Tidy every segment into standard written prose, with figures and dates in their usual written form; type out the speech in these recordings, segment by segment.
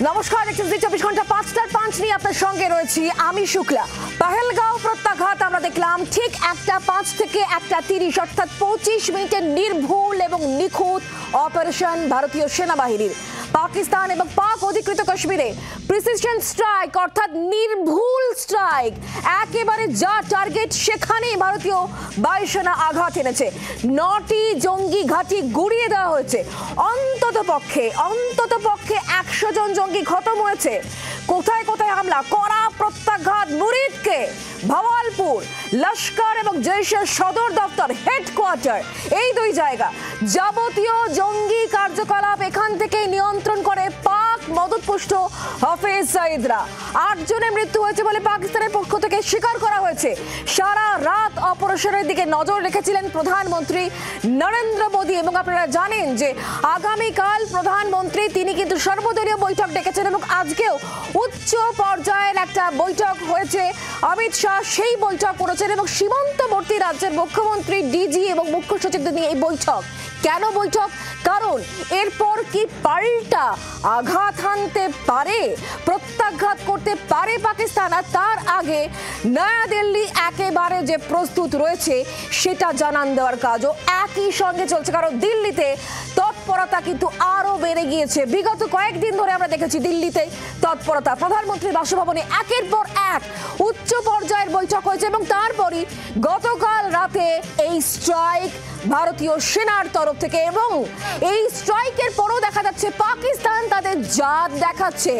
নমস্কার, দেখছেন জি 24 ঘন্টা 5টার 5 নিয়ে আপনার সঙ্গে রয়েছি আমি শুক্লা। পহেলগাঁও প্রত্যাঘাত আমরা দেখলাম ঠিক 1:05 থেকে 1:30 অর্থাৎ 25 মিনিটের নির্ভুল এবং নিখুঁত অপারেশন ভারতীয় সেনাবাহিনীর। পাকিস্তান এবং পাক অধিকৃত কাশ্মীরে প্রিসিশন স্ট্রাইক অর্থাৎ নির্ভুল স্ট্রাইক, একেবারে যা টার্গেট সেখানেই ভারতীয় বায়ুসেনা আঘাত এনেছে। 9টি জঙ্গি ঘাঁটি গুড়িয়ে দেওয়া হয়েছে। অন্তত পক্ষে 100 জন জঙ্গি খতম হয়েছে। কোথায় কোথায় হামলা, কড়া প্রত্যাঘাত মুরিদকে, ভাওয়ালপুর, লস্কর এবং জৈশের সদর দপ্তর হেডকোয়ার্টার, এই দুই জায়গা যাবতীয় জঙ্গি কার্যকলাপ এখান থেকেই নিয়ন্ত্রণ করে পাক মদতপুষ্ট হাফেজ সাইদরা। 8 জনের মৃত্যু হয়েছে বলে পাকিস্তানের পক্ষ থেকে স্বীকার করা হয়েছে। সারা রাত অপারেশনের দিকে নজর রেখেছিলেন প্রধানমন্ত্রী নরেন্দ্র মোদী এবং আপনারা জানেন যে আগামীকাল প্রধানমন্ত্রী তিনি কিন্তু সর্বদলীয় বৈঠক ডেকেছেন এবং আজকেও উচ্চ পর্যায়ের একটা বৈঠক হয়েছে। অমিত শাহ সেই বৈঠক করেছেন এবং সীমান্তবর্তী রাজ্যের মুখ্যমন্ত্রী, ডিজি এবং মুখ্য সচিবদের নিয়ে এই বৈঠক। কেন বৈঠক? কারণ এরপর কি পাল্টা আঘাত হানতে পারে, প্রত্যাঘাত করতে পারে পাকিস্তান, আর তার আগে নয়াদিল্লি একেবারে যে প্রস্তুত রয়েছে সেটা জানান দেওয়ার কাজও একই সঙ্গে চলছে। কারণ দিল্লিতে তৎপরতা কিন্তু আরো বেড়ে গিয়েছে। বিগত কয়েকদিন ধরে আমরা দেখেছি দিল্লিতে তৎপরতা। প্রধানমন্ত্রীর বাসভবনে একের পর এক উচ্চ পর্যায়ের বৈঠক হয়েছে এবং তারপরই গতকাল রাতে এই স্ট্রাইক ভারতীয় সেনার তরফ থেকে। এবং এই স্ট্রাইকের পরও দেখা যাচ্ছে পাকিস্তান তাদের জাত দেখাচ্ছে।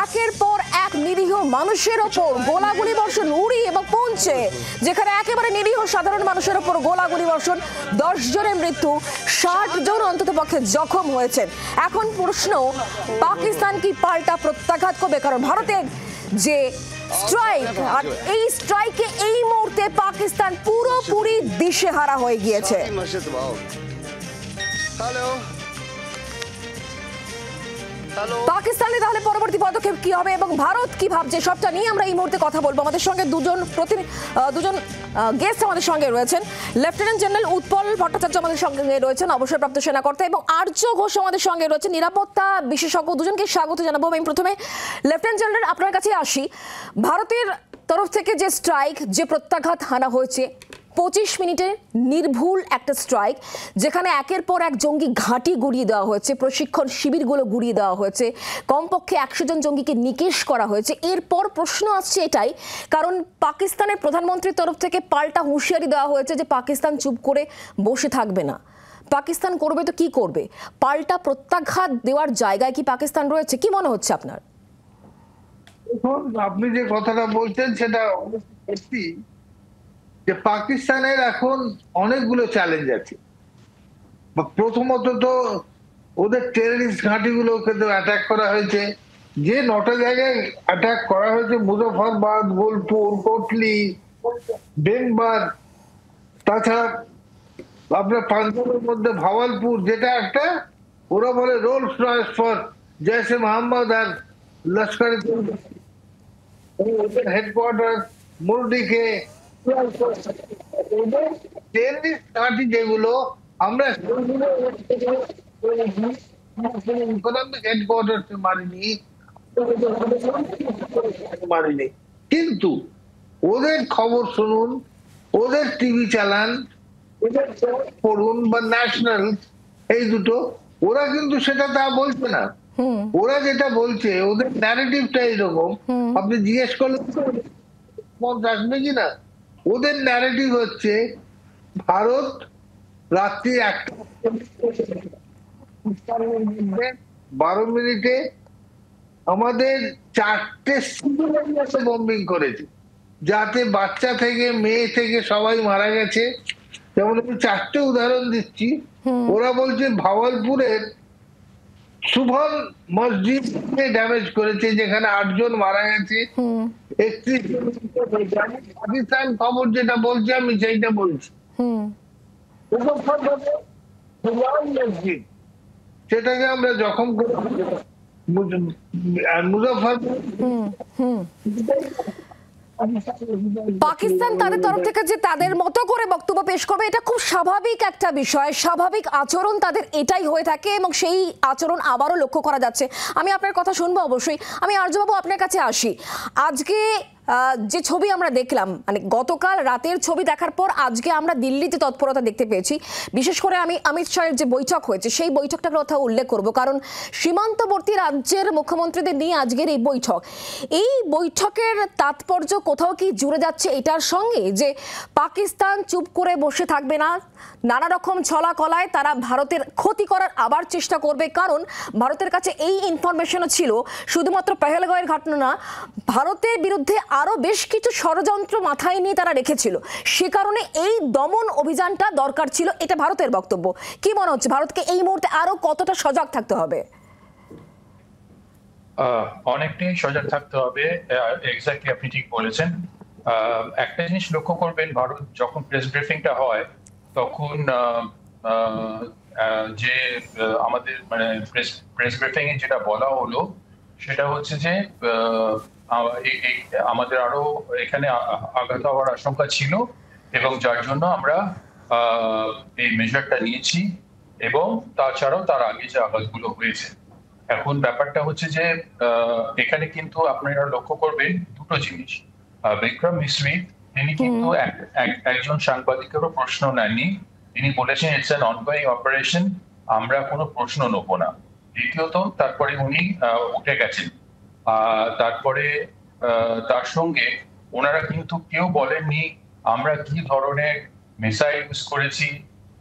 একের পর এক নিরীহ মানুষের ওপর গোলাগুলি বর্ষণ, উড়ি এবং পুঞ্চে, যেখানে একেবারে নিরীহ সাধারণ মানুষের ওপর গোলাগুলি বর্ষণ, 10 জনের মৃত্যু, 60 জন অন্তত পক্ষে জখম হয়েছেন। এখন প্রশ্ন, পাকিস্তান কি পাল্টা প্রত্যাঘাত করবে? কারণ ভারতের যে স্ট্রাইক, আর এই স্ট্রাইকে এই মুহূর্তে পাকিস্তান পুরোপুরি দিশেহারা হয়ে গিয়েছে। পাকিস্তানে তাহলে পরবর্তী পদক্ষেপ কি হবে এবং ভারত কি ভাবছে, সবটা নিয়ে আমরা এই মুহূর্তে কথা বলবো। আমাদের সঙ্গে দুজন গেস্ট আমাদের সঙ্গে রয়েছেন। লেফটেন্যান্ট জেনারেল উৎপল ভট্টাচার্য আমাদের সঙ্গে রয়েছেন, অবসরপ্রাপ্ত সেনাকর্তা, এবং আর্য ঘোষ আমাদের সঙ্গে রয়েছেন, নিরাপত্তা বিশেষজ্ঞ। দুজনকে স্বাগত জানাবো। আমি প্রথমে লেফটেন্যান্ট জেনারেল আপনার কাছে আসি। ভারতের তরফ থেকে যে স্ট্রাইক, যে প্রত্যাঘাত হানা হয়েছে, 25 মিনিটের নির্ভুল একটা স্ট্রাইক, যেখানে একের পর এক জঙ্গি ঘাঁটি গুড়িয়ে দেওয়া হয়েছে, প্রশিক্ষণ শিবিরগুলো গুড়িয়ে দেওয়া হয়েছে, কমপক্ষে 100 জন জঙ্গিকে নিকেশ করা হয়েছে। এরপর প্রশ্ন আসছে এটাই, কারণ পাকিস্তানের প্রধানমন্ত্রীর তরফ থেকে পাল্টা হুঁশিয়ারি দেওয়া হয়েছে যে পাকিস্তান চুপ করে বসে থাকবে না। পাকিস্তান করবে তো কি করবে? পাল্টা প্রত্যাঘাত দেওয়ার জায়গায় কি পাকিস্তান রয়েছে? কি মনে হচ্ছে আপনার? আপনি যে কথাটা বলছেন সেটা সত্যি যে পাকিস্তানের এখন অনেকগুলো চ্যালেঞ্জ আছে। প্রথমত তো ওদের টেররিস্ট ঘাঁটিগুলোকে তো অ্যাটাক করা হয়েছে। যে 9টা জায়গায় অ্যাটাক করা হয়েছে, মুজফরবাদ, বোলপুর, কোটলি, বেনবার, তাছাড়া আপনার পাঞ্জাবের মধ্যে ভাওয়ালপুর, যেটা একটা ওরা বলে Rolls Royce for Jaishe Mohammed আর লস্কর হেডকোয়ার্টার মুরডিকে, যেগুলো আমরা হেডকোয়ার্টার মারিনি, কিন্তু ওদের খবর শুনুন, ওদের টিভি চালান, ওদের পড়ুন বা ন্যাশনাল, এই দুটো, ওরা কিন্তু সেটা তা বলছে না। ওরা যেটা বলছে, ওদের ন্যারেটিভটা এইরকম, আপনি জিজ্ঞেস করলেন আসবে কিনা, ওদের ন্যারেটিভ হচ্ছে ভারত রাত্রি 12 মিনিটে আমাদের 4টে বম্বিং করেছে, যাতে বাচ্চা থেকে মেয়ে থেকে সবাই মারা গেছে। যেমন আমি 4টে উদাহরণ দিচ্ছি। ওরা বলছে ভাওয়ালপুরের সুভান মসজিদ ড্যামেজ করেছে, যেখানে 8 জন মারা গেছে, 31 পাকিস্তান খবর যেটা বলছে আমি সেইটা বলছি। সেটাকে আমরা জখম করে মুজফ্ফরপুর পাকিস্তান তাদের তরফ থেকে যে তাদের মতো করে বক্তব্য পেশ করবে এটা খুব স্বাভাবিক একটা বিষয়, স্বাভাবিক আচরণ তাদের এটাই হয়ে থাকে এবং সেই আচরণ আবারও লক্ষ্য করা যাচ্ছে। আমি আপনার কথা শুনবো অবশ্যই। আমি আর্যবাবু আপনার কাছে আসি। আজকে যে ছবি আমরা দেখলাম, মানে গতকাল রাতের ছবি দেখার পর আজকে আমরা দিল্লিতে তৎপরতা দেখতে পেয়েছি। বিশেষ করে আমি অমিত শাহের যে বৈঠক হয়েছে সেই বৈঠকটার কথা উল্লেখ করব, কারণ সীমান্তবর্তী রাজ্যের মুখ্যমন্ত্রীদের নিয়ে আজকের এই বৈঠক, এই বৈঠকের তাৎপর্য কোথাও কি জুড়ে যাচ্ছে এটার সঙ্গে যে পাকিস্তান চুপ করে বসে থাকবে না, নানা রকম ছলা কলায় তারা ভারতের ক্ষতি করার আবার চেষ্টা করবে, কারণ ভারতের কাছে এই ইনফরমেশনও ছিল শুধুমাত্র পেহেলগাঁওয়ের ঘটনা না, ভারতের বিরুদ্ধে আরো বেশ কিছু ষড়যন্ত্র মাথায় নিয়ে তারা রেখেছিল, সে কারণে এই দমন অভিযানটা দরকার ছিল, এটা ভারতের বক্তব্য। কি মনে হচ্ছে ভারতকে এই মুহূর্তে আরো কতটা সজাগ থাকতে হবে? অনেকটাই সজাগ থাকতে হবে, এক্স্যাক্টলি আপনি ঠিক বলেছেন। একটা জিনিস লক্ষ্য করবেন, ভারত যখন প্রেস ব্রিফিংটা হয় তখন যে আমাদের মানে প্রেস ব্রিফিং এ যেটা বলা হলো সেটা হচ্ছে যে আমাদের আরো এখানে আঘাত হওয়ার আশঙ্কা ছিল এবং যার জন্য আমরা এই মেজারটা নিয়েছি, এবং তাছাড়াও তার আগে যে আঘাতগুলো হয়েছে। এখন ব্যাপারটা হচ্ছে যে এখানে কিন্তু আপনারা লক্ষ্য করবেন দুটো জিনিস। বিক্রম মিশ্রি তিনি কিন্তু একজন সাংবাদিকেরও প্রশ্ন নেননি, তিনি বলেছেন ইটস অ্যান অনগোয়িং অপারেশন, আমরা কোনো প্রশ্ন নেব না। দ্বিতীয়ত তারপরে উনি উঠে গেছেন। তারপরে তার সঙ্গে ওনারা কিন্তু কেউ বলেননি আমরা কি ধরনের মিসাইল ইউজ করেছি,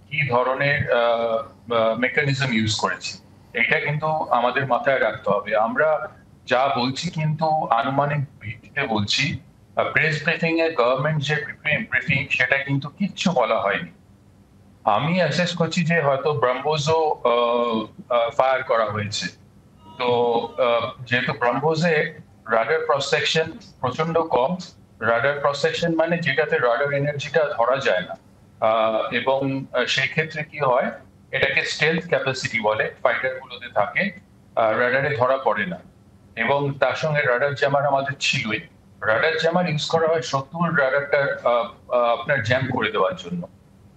কি ধরনের মেকানিজম ইউজ করেছি, এটা কিন্তু আমাদের মাথায় রাখতে হবে। আমরা যা বলছি কিন্তু আনুমানিক ভিত্তিতে বলছি। প্রেস ব্রিফিং এ গভর্নমেন্ট যে ব্রিফিং সেটা কিন্তু কিচ্ছু বলা হয়নি। আমি অ্যাসেস করছি যে হয়তো ব্রহ্মোসও ফায়ার করা হয়েছে। তো যেহেতু ব্রহ্মোসে রাডার ক্রস সেকশন প্রচন্ড কম, রাডার ক্রস সেকশন মানে যেটাতে রাডার এনার্জিটা ধরা যায় না, এবং সেই ক্ষেত্রে কি হয় এটাকে স্টেলথ ক্যাপাসিটি বলে, ফাইটার গুলোতে থাকে, রাডারে ধরা পড়ে না। এবং তার সঙ্গে রাডার জ্যামার আমাদের ছিলই। রাডার জ্যামার ইউজ করা হয় শত্রুর রাডারটা আপনার জ্যাম করে দেওয়ার জন্য,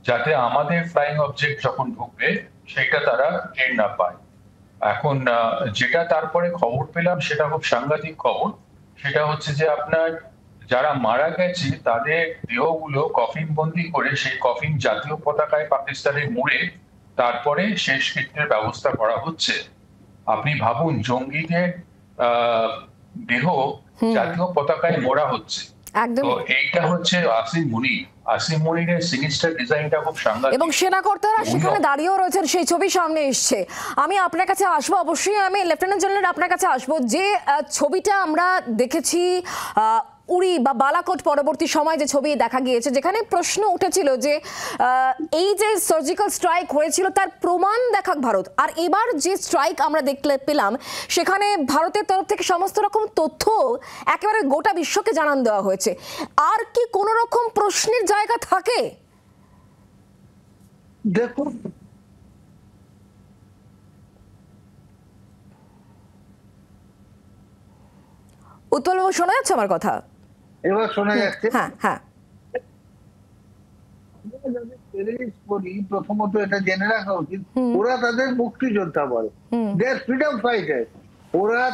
যাতে আমাদের ফ্লাইং অবজেক্ট যখন ঢুকবে সেটা তারা টের না পায়। এখন যেটা তারপরে খবর পেলাম সেটা খুব সাংঘাতিক খবর, সেটা হচ্ছে যে আপনার যারা মারা গেছে তাদের দেহগুলো কফিন বন্দি করে সেই কফিন জাতীয় পতাকায় পাকিস্তানে মুড়ে তারপরে শেষকৃত্যের ব্যবস্থা করা হচ্ছে। আপনি ভাবুন জঙ্গিদের দেহ জাতীয় পতাকায় মোড়া হচ্ছে। তো এইটা হচ্ছে আসিম মুনিরের সিনিস্টার ডিজাইনটা খুব সাংঘাতিক, এবং সেনাকর্তারা সেখানে দাঁড়িয়েও রয়েছেন, সেই ছবি সামনে এসছে। আমি আপনার কাছে আসবো, অবশ্যই আমি লেফটেন্যান্ট জেনারেল আপনার কাছে আসবো। যে ছবিটা আমরা দেখেছি উড়ি বা বালাকোট পরবর্তী সময় যে ছবি দেখা গিয়েছে, যেখানে প্রশ্ন উঠেছিল যে এই যে সার্জিক্যাল স্ট্রাইক হয়েছিল তার প্রমাণ দেখাক ভারত, আর এবার যে স্ট্রাইক আমরা দেখতে পেলাম সেখানে ভারতের তরফ থেকে সমস্ত রকম তথ্য একেবারে গোটা বিশ্বকে জানান দেওয়া হয়েছে। আর কি কোন রকম প্রশ্নের জায়গা থাকে? দেখুন, উৎপলবাবু শোনা যাচ্ছে আমার কথা? এবার শোনা যাচ্ছে। হ্যাঁ হ্যাঁ। প্রথমত এটা জেনে রাখা উচিত, ওরা তাদের মুক্তিযোদ্ধা বলে, দেয়ার ফ্রিডম ফাইটার।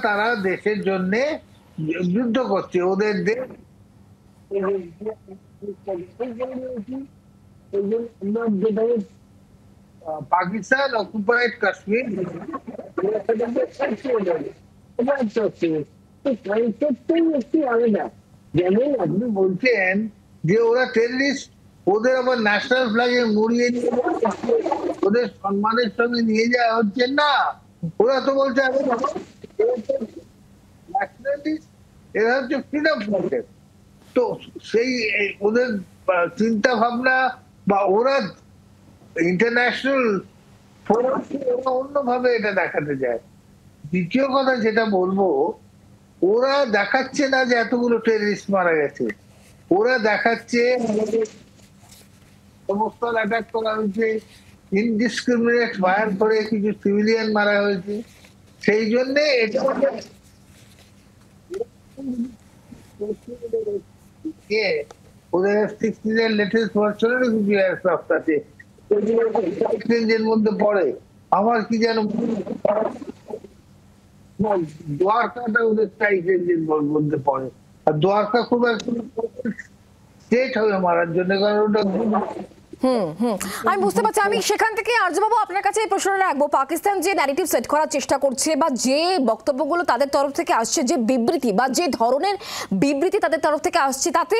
তারা দেশের জন্য যুদ্ধ করছে, ওদের দেশ পাকিস্তান অকুপাইড কাশ্মীর যেমন আপনি বলছেন যে ওরা টেররিস্ট, ওদের আবার ন্যাশনাল ফ্ল্যাগে মুড়িয়ে নিয়ে ওদের সম্মানের সঙ্গে নিয়ে যাওয়া হচ্ছে না। ওরা তো বলছে এরা হচ্ছে ফ্রিডম ফাইটার। তো সেই ওদের চিন্তা ভাবনা বা ওরা ইন্টারন্যাশনাল অন্যভাবে এটা দেখাতে যায়। দ্বিতীয় কথা যেটা বলবো, ওরা দেখাচ্ছে না যে এতগুলো টেররিস্ট মারা গেছে, ওরা দেখাচ্ছে সমস্ত অ্যাটাক করা হয়েছে, ইনডিসক্রিমিনেট ফায়ার করে কিছু সিভিলিয়ান মারা হয়েছে। সেই জন্যে এটা নিয়ে ওদের F-16 এর লেটেস্ট ভার্সনের কিছু এয়ারক্রাফট আছে, রেঞ্জের মধ্যে পড়ে। আমার কি যেন দ্বারকাটা ওদের টাইপ রেঞ্জের মধ্যে পড়ে, আর দ্বারকা খুব একটা স্টেট হবে মারার জন্য, কারণ ওটা আমি বুঝতে পারছি। আমি সেখান থেকে আর্যবাবু আপনার কাছে এই প্রশ্নটা রাখবো, পাকিস্তান যে ন্যারেটিভ সেট করার চেষ্টা করছে বা যে বক্তব্যগুলো তাদের তরফ থেকে আসছে, যে বিবৃতি বা যে ধরনের বিবৃতি তাদের তরফ থেকে আসছে, তাতে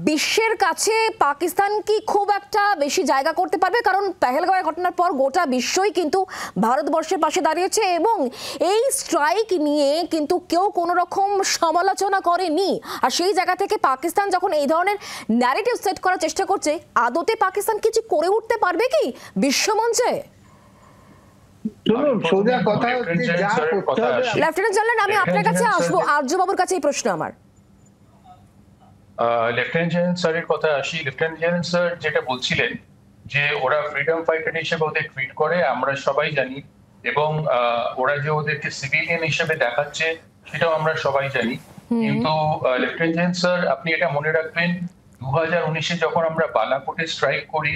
বিশ্বের কাছে পাকিস্তান কি খুব একটা বেশি জায়গা করতে পারবে? কারণ পেহেলগাঁওয়ের ঘটনার পর গোটা বিশ্বই কিন্তু ভারতবর্ষের পাশে দাঁড়িয়েছে এবং এই স্ট্রাইক নিয়ে কিন্তু কেউ কোনো রকম সমালোচনা করেনি। আর সেই জায়গা থেকে পাকিস্তান যখন এই ধরনের ন্যারেটিভ সেট করার চেষ্টা করছে, আদতে পাকিস্তান কিছু করে উঠতে পারবে কি বিশ্বমঞ্চে? শুনুন, সোজা কথা হচ্ছে যা করতে হবে। লেফটেন্যান্ট জেনারেল, আমি আপনার কাছে আসবো, আর্যবাবুর কাছে এই প্রশ্ন আমার। লেফটেন্যান্ট জেনারেল স্যারের কথা আসি। লেফটেন্যান্ট জেনারেল স্যার যেটা বলছিলেন যে ওরা ফ্রিডম ফাইটার হিসেবে ওদের ট্রিট করে, আমরা সবাই জানি, এবং ওরা যে ওদেরকে সিভিলিয়ান হিসেবে দেখাচ্ছে সেটাও আমরা সবাই জানি। কিন্তু লেফটেন্যান্ট জেনারেল স্যার, আপনি এটা মনে রাখবেন, 2019-এ যখন আমরা বালাকোটে স্ট্রাইক করি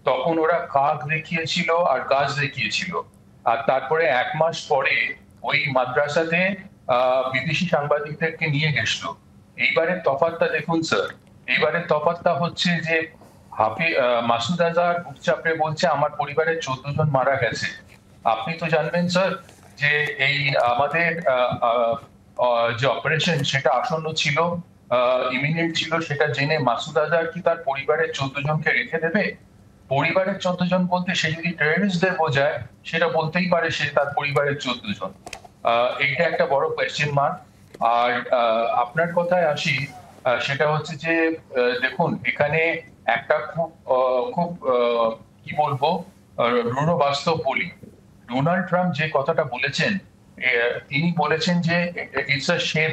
তখন ওরা কাক দেখিয়েছিল আর গাছ দেখিয়েছিল, আর তারপরে 1 মাস পরে ওই মাদ্রাসাতে বিদেশি সাংবাদিকদেরকে নিয়ে গেছিল। এইবারের তফাৎটা দেখুন স্যার, এইবারের তফাৎটা হচ্ছে যে মাসুদ আজহার বুক চাপড়ে বলছে আমার পরিবারের 14 জন মারা গেছে। আপনি তো জানবেন স্যার যে এই আমাদের যে অপারেশন সেটা আসন্ন ছিল, ইমিনেন্ট ছিল, সেটা জেনে মাসুদ আজহার কি তার পরিবারের 14 জনকে রেখে দেবে? পরিবারের 14 জন বলতে সে যদি টেররিস্টদের বোঝায় সেটা বলতেই পারে সে তার পরিবারের 14 জন। এইটা একটা বড় কোয়েশ্চেন মার্ক। আর আপনার কথায় আসি, সেটা হচ্ছে যে দেখুন, এখানে একটা খুব খুব কি বলবো, রূঢ় বাস্তব বলি। ডোনাল্ড ট্রাম্প যে কথাটা বলেছেন, তিনি বলেছেন যে ইটস আ শেম,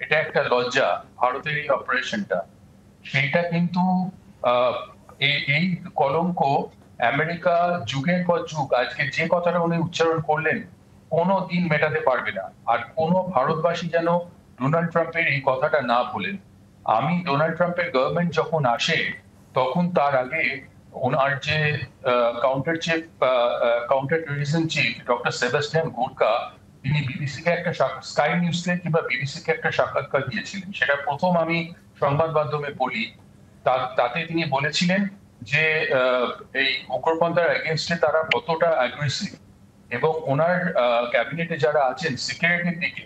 এটা একটা লজ্জা ভারতের এই অপারেশনটা। সেইটা কিন্তু এই কলঙ্ক আমেরিকা যুগের পর যুগ আজকে যে কথাটা উনি উচ্চারণ করলেন কোনো দিন মেটাতে পারবে না। আর কোনো ভারতবাসী যেন ডোনাল্ড ট্রাম্পের এই কথাটা না বলেন। আমি ডোনাল্ড ট্রাম্পের গভর্নমেন্ট যখন আসে তখন তার আগে ওনার যে counter terrorism chief doctor Sebastian Gorka, তিনি বিবিসিকে একটা স্কাই নিউজকে কিংবা বিবিসিকে একটা সাক্ষাৎকার দিয়েছিলেন, সেটা প্রথম আমি সংবাদ মাধ্যমে পড়ি। তাতে তিনি বলেছিলেন যে এই উগ্রপন্থার এগেনস্টে তারা কতটা অ্যাগ্রেসিভ, এবং ওনার ক্যাবিনেটে যারা আছেন সিকিউরিটির দিকে,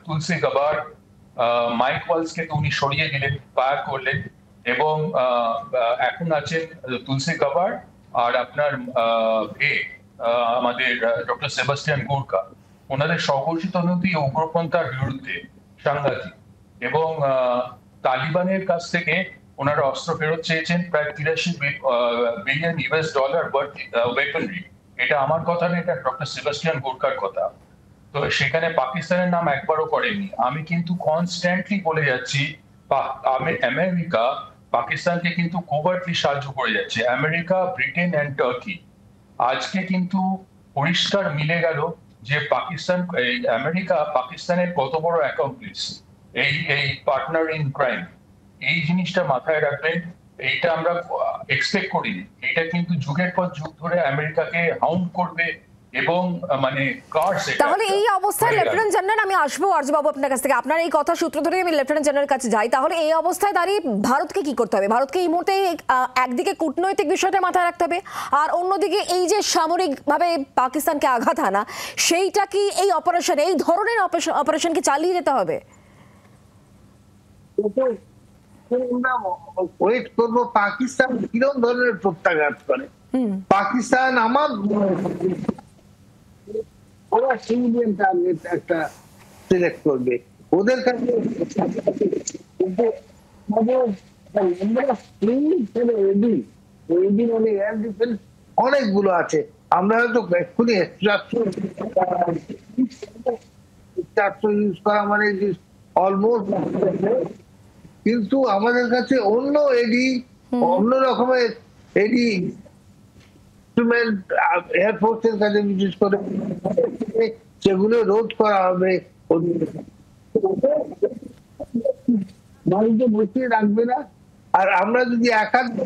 তুলসী গাবার, মাইক ওয়ালসকে তো উনি সরিয়ে দিলেন, ফায়ার করলেন, এবং এখন আছেন তুলসী গাবার আর আপনার আমাদের ডক্টর সেবাস্টিয়ান গুরকা। ওনাদের সংঘর্ষিত নদী উগ্রপন্থার বিরুদ্ধে সাংঘাতিক, এবং তালিবানের কাছ থেকে ওনারা অস্ত্র ফেরত চেয়েছেন প্রায় 83 বিলিয়ন US ডলার ওয়েপনরি। এটা আমার কথা না, এটা ডক্টর সেবাস্টিয়ান গুরকার কথা। তো সেখানে পাকিস্তানের নাম একবারও করেনি। আমি কিন্তু কনস্ট্যান্টলি বলে যাচ্ছি আমেরিকা পাকিস্তানকে কিন্তু কোভার্টলি সাহায্য করে যাচ্ছে, আমেরিকা, ব্রিটেন এন্ড টার্কি। আজকে কিন্তু পরিষ্কার মিলে গেল যে আমেরিকা পাকিস্তানের কত বড় অ্যাকমপ্লিস, এই পার্টনার ইন ক্রাইম। এই জিনিসটা মাথায় রাখবেন, এইটা আমরা এক্সপেক্ট করিনি। এটা কিন্তু যুগের পর যুগ ধরে আমেরিকাকে হাউন্ড করবে, এবং মানে তাহলে এই অবস্থায় লেফটেন্যান্ট জেনারেল, আমি আসবো আর্যবাবু আপনার কাছ থেকে, আপনার এই কথা সূত্র ধরে আমি লেফটেন্যান্ট জেনারেলের কাছে যাই। তাহলে এই অবস্থায় দাঁড়িয়ে ভারতকে কি করতে হবে? ভারতকে এই মুহূর্তে একদিকে কূটনৈতিক বিষয়টা মাথায় রাখতে হবে, আর অন্যদিকে এই যে সামরিকভাবে পাকিস্তানকে আঘাত আনা, সেইটা কি এই অপারেশন, এই ধরনের অপারেশনকে চালিয়ে যেতে হবে? ওয়েট করবো পাকিস্তান কিরকম ধরনের প্রত্যাঘাত করে। পাকিস্তান আমার ওরা সিভিলিয়ান টার্গেট একটা সিলেক্ট করবে, ওদের কাছে অনেকগুলো আছে। আমরা হয়তো এক্ষুনি 400 ইউজ করা মানে অলমোস্ট, কিন্তু আমাদের কাছে অন্য রকমের এডি ইনস্ট্রুমেন্ট এয়ারফোর্সের কাছে বিশেষ করে সেগুলো রোধ করা হবে। বাড়িতে বসিয়ে রাখবে না। আর আমরা যদি একান্ত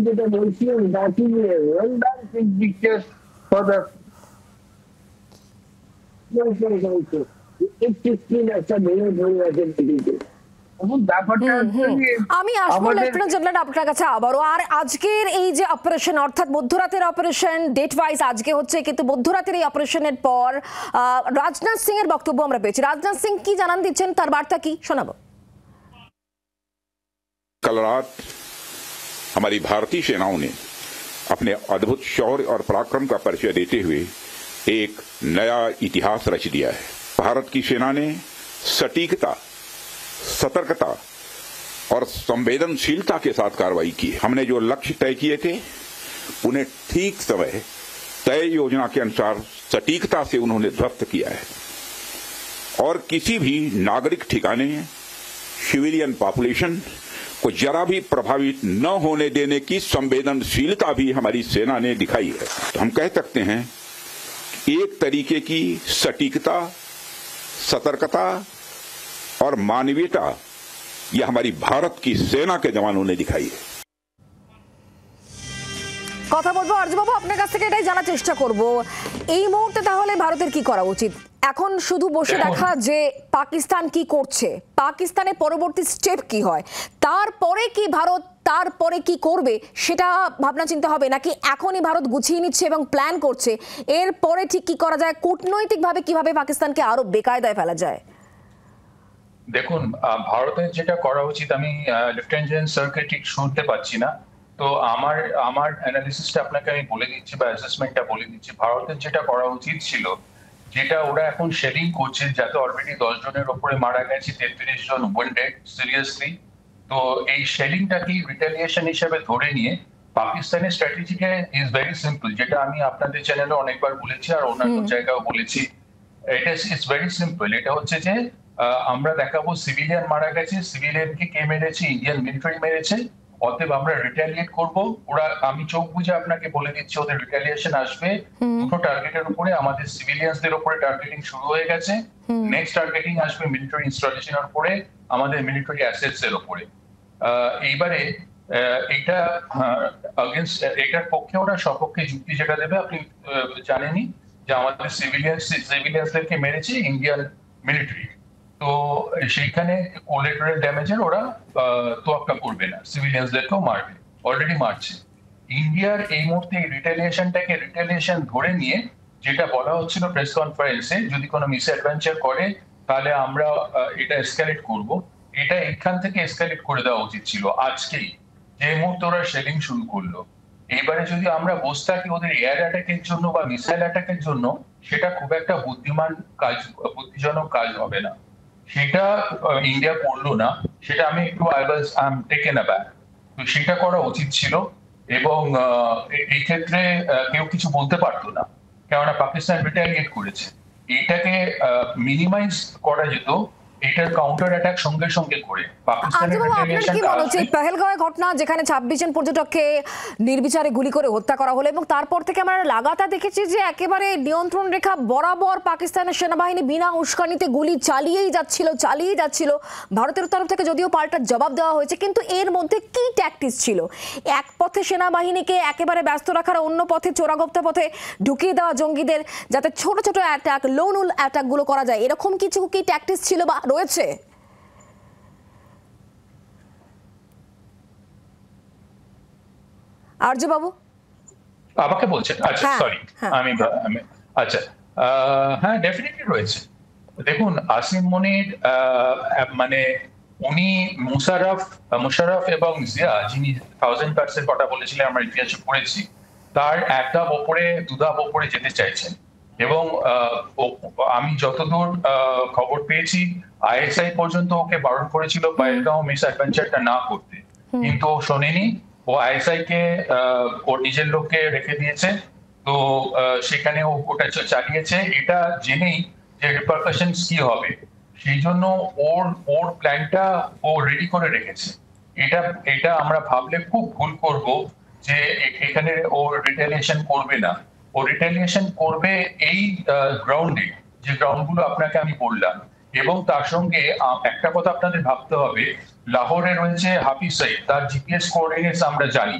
যেটা বলছিলাম একটা ভেঙে ধরে আছে দিদিকে। ব্যাপারটা আমি আসবো লেফটেন্যান্ট জেনারেল আপনার কাছে আবারও। আর আজকের এই যে অপারেশন, অর্থাৎ মধ্যরাতের অপারেশন, ডেট ওয়াইজ আজকে হচ্ছে, কিন্তু মধ্যরাতের এই অপারেশনের পর রাজনাথ সিং এর বক্তব্য আমরা পেয়েছি। রাজনাথ সিং কি জানান দিচ্ছেন, তার বার্তা কি শোনাবো। कल रात हमारी भारतीय सेनाओं ने अपने अद्भुत शौर्य और पराक्रम का परिचय देते हुए एक नया इतिहास रच दिया है। भारत की सेना ने सटीकता, सतर्कता और संवेदनशीलता के साथ कार्रवाई की। हमने जो लक्ष्य तय किए थे उन्हें ठीक समय तय योजना के अनुसार सटीकता से उन्होंने ध्वस्त किया है और किसी भी नागरिक ठिकाने, सिविलियन पॉपुलेशन को जरा भी प्रभावित न होने देने की संवेदनशीलता भी हमारी सेना ने दिखाई है। तो हम कह सकते हैं एक तरीके की सटीकता, सतर्कता और मानवीयता यह हमारी भारत की सेना के जवानों ने दिखाई है। কথা বলবো আরজবাবু, আপনার কাছ থেকে এটাই জানার চেষ্টা করব, এই মুহূর্তে তাহলে ভারতের কি করা উচিত? এখন শুধু বসে দেখা যে পাকিস্তান কি করছে, পাকিস্তানের পরবর্তী স্টেপ কি হয়, তারপরে কি ভারত তারপরে কি করবে সেটা ভাবনা চিন্তা হবে, নাকি এখনই ভারত গুছিয়ে নিচ্ছে এবং প্ল্যান করছে এরপরে ঠিক কি করা যায়, কূটনৈতিকভাবে কিভাবে পাকিস্তানকে আরো বেকায়দায় ফেলা যায়? দেখুন, ভারতের যেটা করা উচিত, আমি লেফটেন্যান্ট জেনারেল স্যারকে ঠিক শুনতে পাচ্ছি না, তো আমার অ্যানালিসিসটা আপনাকে আমি বলে দিচ্ছি বা অ্যাসেসমেন্টটা বলে দিচ্ছি। ভারতের যেটা করা উচিত ছিল, যেটা ওরা এখন শেলিং করছে, যাতে অলরেডি 10 জনের ওপরে মারা গেছে, 33 জন ওয়েন্ডেড সিরিয়াসলি। তো এই শেলিংটাকে রিটেলিয়েশন হিসেবে ধরে নিয়ে পাকিস্তানের স্ট্র্যাটেজিকে ইজ ভেরি সিম্পল, যেটা আমি আপনাদের চ্যানেলে অনেকবার বলেছি আর অন্যান্য জায়গাও বলেছি। এটা ইটস ভেরি সিম্পল। এটা হচ্ছে যে আমরা দেখাবো সিভিলিয়ান মারা গেছে, সিভিলিয়ানকে কে মেরেছে? ইন্ডিয়ান মিলিটারি মেরেছে, অতএব আমরা রিটেলিয়েট করব। ওরা, আমি চোখ বুঝে আপনাকে বলে দিচ্ছি, ওদের রিটেলিয়েশন আসবে দুটো টার্গেটের উপরে। আমাদের সিভিলিয়ানসদের উপরে টার্গেটিং শুরু হয়ে গেছে, নেক্সট টার্গেটিং আসবে মিলিটারি ইনস্টলেশনের উপরে, আমাদের মিলিটারি অ্যাসেটস এর উপরে। এইবারে এটা এটার পক্ষে ওরা সপক্ষে যুক্তি যেটা দেবে, আপনি জানেনই যে আমাদের সিভিলিয়ানসদেরকে মেরেছে ইন্ডিয়ান মিলিটারি, তো সেইখানে কোলাটেরাল ড্যামেজের ওরা তোয়াক্কা করবে না, সিভিলিয়ানসদেরকেও মারবে, অলরেডি মারছে। ইন্ডিয়ার এই মুহূর্তে রিটেলিয়েশন ধরে নিয়ে যেটা বলা হচ্ছিল প্রেস কনফারেন্সে, যদি কোনো মিস অ্যাডভেঞ্চার করে তাহলে আমরা এটা এসকালেট করব, এটা এখান থেকে এসকালেট করে দেওয়া উচিত ছিল আজকেই, যে মুহূর্তে ওরা শেলিং শুরু করলো। এইবারে যদি আমরা বসে থাকি ওদের এয়ার অ্যাটাকের জন্য বা মিসাইল অ্যাটাকের জন্য, সেটা খুব একটা বুদ্ধিজনক কাজ হবে না। সেটা ইন্ডিয়া করলো না, সেটা আমি একটু আই এম টেকেন অ্যাব্যাক। তো সেটা করা উচিত ছিল, এবং এই ক্ষেত্রে কেউ কিছু বলতে পারতো না, কেননা পাকিস্তান রিটালিয়েট করেছে। এটাকে মিনিমাইজ করা যেত, এটার কাউন্টার অ্যাটাক সঙ্গে সঙ্গে করে পাকিস্তানের রিটালিয়েশন। পেহেলগাঁওয়ের ঘটনা, যেখানে 26 জন পর্যটককে নির্বিচারে গুলি করে হত্যা করা হলো, এবং তারপর থেকে আমরা লাগাতার দেখেছি যে একেবারে নিয়ন্ত্রণ রেখা বরাবর পাকিস্তানের সেনাবাহিনী বিনা উস্কানিতে গুলি চালিয়েই যাচ্ছিল। ভারতের তরফ থেকে যদিও পাল্টা জবাব দেওয়া হয়েছে, কিন্তু এর মধ্যে কি ট্যাকটিক্স ছিল? এক পথে সেনাবাহিনীকে একেবারে ব্যস্ত রাখার, অন্য পথে চোরাগোপ্তা পথে ঢুকিয়ে দেওয়া জঙ্গিদের, যাতে ছোট ছোট অ্যাটাক, লোনুল অ্যাটাক গুলো করা যায়, এরকম কিছু কি ট্যাকটিক্স ছিল বা রয়েছে? আরজু বাবু আমাকে বলছেন? আচ্ছা, সরি, আমি আচ্ছা, হ্যাঁ, ডেফিনেটলি রয়েছে। দেখুন, আসিম মনির মানে উনি মুশারফ এবং জিয়া, যিনি 1000% কথা বলেছিলেন, আমরা ইতিহাসে পড়েছি, তার এক ধাপ ওপরে, দু ধাপ ওপরে যেতে চাইছেন। এবং আমি যতদূর খবর পেয়েছি, আইএসআই পর্যন্ত ওকে বারণ করেছিল পেহেলগাঁও মিস অ্যাডভেঞ্চারটা না করতে, কিন্তু ও শোনেনি। ও আইএসআই কে ওর নিজের লোককে রেখে দিয়েছে, তো সেখানে ও ওটা চালিয়েছে, এটা জেনেই যে রিপারকাশনস কি হবে, সেই জন্য ওর প্ল্যানটা ও রেডি করে রেখেছে। এটা আমরা ভাবলে খুব ভুল করব যে এখানে ও রিটেলিয়েশন করবে না। ও রিটেলিয়েশন করবে এই গ্রাউন্ডে, যে গ্রাউন্ডগুলো আপনাকে আমি বললাম, এবং তার সঙ্গে একটা কথা আপনাদের ভাবতে হবে, লাহোরে রয়েছে হাফিজ সঈদ, তার জিপিএস কোঅর্ডিনেটস আমরা জানি,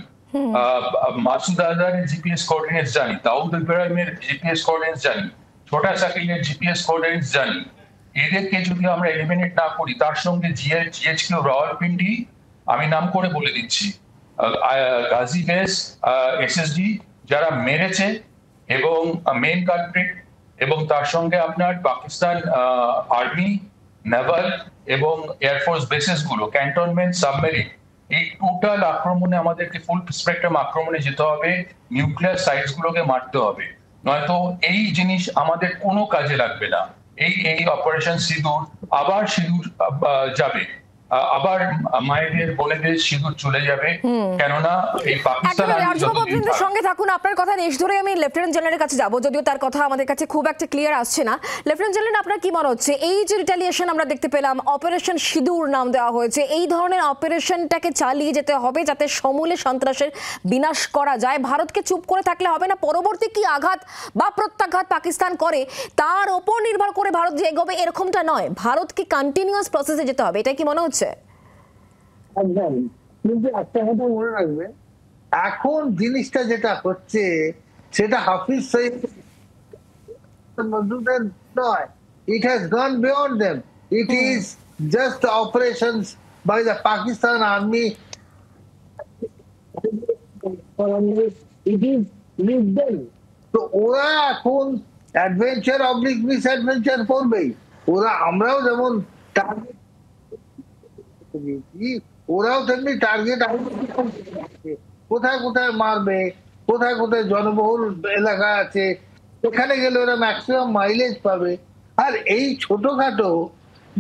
মাসুদ আজহারের জিপিএস কোঅর্ডিনেটস জানি, দাউদ ইব্রাহিমের জিপিএস কোঅর্ডিনেটস জানি, ছোটা শাকিলের জিপিএস কোঅর্ডিনেটস জানি। এদেরকে যদি আমরা এলিমিনেট না করি, তার সঙ্গে জিএইচকিউ রাওয়ালপিন্ডি, আমি নাম করে বলে দিচ্ছি, গাজী বেস, এসএসডি যারা মেরেছে এবং মেইন কালপ্রিট, এবং তার সঙ্গে আপনার পাকিস্তান আর্মি, নেভাল এবং এয়ারফোর্স বেসেস গুলো, ক্যান্টনমেন্ট, সাবমেরিন, এই টোটাল আক্রমণে আমাদেরকে ফুল স্পেকট্রাম আক্রমণে যেতে হবে, নিউক্লিয়ার সাইটস গুলোকে মারতে হবে, নয়তো এই জিনিস আমাদের কোনো কাজে লাগবে না। এই অপারেশন সিঁদুর আবার সিঁদুর যাবে, আবার মায়েদের বোনেদের সিঁদুর চলে যাবে, কেননা এই পাকিস্তান সঙ্গে থাকুন। আপনার কথা রেশ ধরে আমি লেফটেন্যান্ট জেনারেলের কাছে যাব, যদিও তার কথা আমাদের কাছে খুব একটা ক্লিয়ার আসছে না। লেফটেন্যান্ট জেনারেল, আপনার কি মনে হচ্ছে, এই যে রিটালিয়েশন আমরা দেখতে পেলাম, অপারেশন সিঁদুর নাম দেওয়া হয়েছে, এই ধরনের অপারেশনটাকে চালিয়ে যেতে হবে যাতে সমূলে সন্ত্রাসের বিনাশ করা যায়। ভারতকে চুপ করে থাকলে হবে না, পরবর্তী কি আঘাত বা প্রত্যাঘাত পাকিস্তান করে তার ওপর নির্ভর করে ভারত যে এগোবে এরকমটা নয়, ভারতকে কন্টিনিউয়াস প্রসেসে যেতে হবে, এটা কি মনে হচ্ছে? একদম। কিন্তু একটা কথা মনে রাখবে, এখন জিনিসটা যেটা হচ্ছে সেটা হাফিজ সঈদ নয়, it has gone beyond them, it is just operations by the Pakistan army, it is with them. তো ওরা এখন অ্যাডভেঞ্চার অবলিক মিস অ্যাডভেঞ্চার করবেই। ওরা, আমরাও যেমন টার্গেট, ওরাও তেমনি টার্গেট কোথায় কোথায় মারবে, কোথায় কোথায় জনবহুল এলাকা আছে সেখানে গেলে ওরা ম্যাক্সিমাম মাইলেজ পাবে। আর এই ছোটখাটো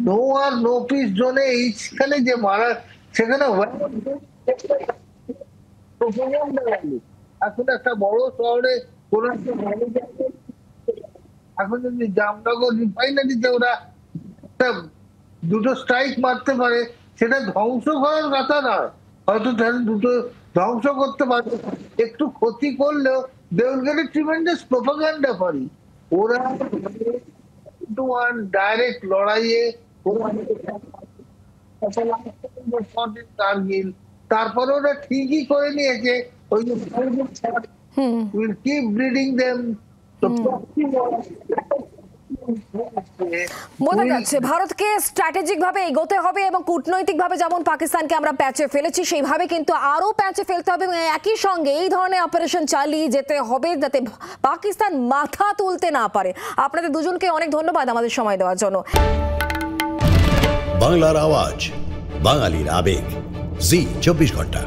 নো আর নো পিস জোনে এইখানে যে মারা, সেখানে এখন একটা বড় শহরে কোন এখন যদি জামনগর রিফাইনারিতে ওরা দুটো স্ট্রাইক মারতে পারে, সেটা ধ্বংস করার কথা নয়, হয়তো দুটো ধ্বংস করতে পারবে, একটু ক্ষতি করলেও they will get a tremendous propaganda for it. ওরা ডাইরেক্ট লড়াইয়ে কারগিল, তারপরে ওরা ঠিকই করে নিয়েছে ওই will keep breeding them. বোঝা যাচ্ছে ভারতকে স্ট্র্যাটেজিক ভাবে এগোতে হবে এবং কূটনৈতিক ভাবে যেমন পাকিস্তানকে আমরা প্যাচে ফেলেছি সেইভাবে কিন্তু আরো প্যাচে ফেলতে হবে, এবং একই সঙ্গে এই ধরনের অপারেশন চালিয়ে যেতে হবে যাতে পাকিস্তান মাথা তুলতে না পারে। আপনাদের দুজনকে অনেক ধন্যবাদ আমাদের সময় দেওয়ার জন্য। বাংলার আওয়াজ, বাঙালির আবেগ, জি 24 ঘন্টা।